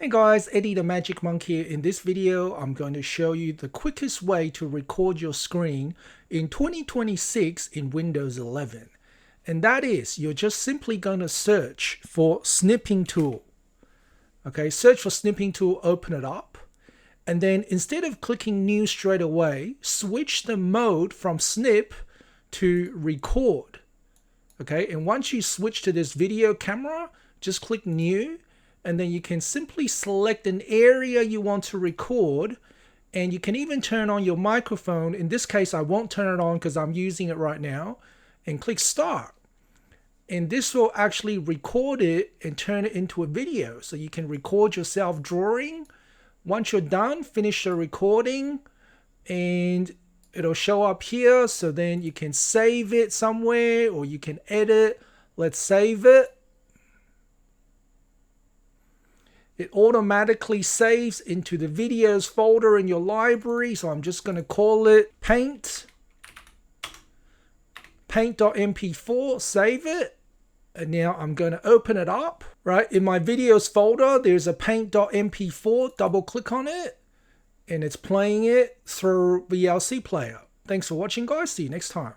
Hey guys, Eddie the Magic Monk here. In this video, I'm going to show you the quickest way to record your screen in 2026 in Windows 11. And that is, you're just simply going to search for Snipping Tool. Okay, search for Snipping Tool, open it up. And then instead of clicking New straight away, switch the mode from Snip to Record. Okay, and once you switch to this video camera, just click New. And then you can simply select an area you want to record, and you can even turn on your microphone. In this case, I won't turn it on because I'm using it right now, and click Start. And this will actually record it and turn it into a video. So you can record yourself drawing. Once you're done, finish the recording and it'll show up here. So then you can save it somewhere or you can edit. Let's save it. It automatically saves into the videos folder in your library. So I'm just going to call it paint.mp4, save it. And now I'm going to open it up. Right in my videos folder, there's a paint.mp4, double click on it. And it's playing it through VLC player. Thanks for watching guys, see you next time.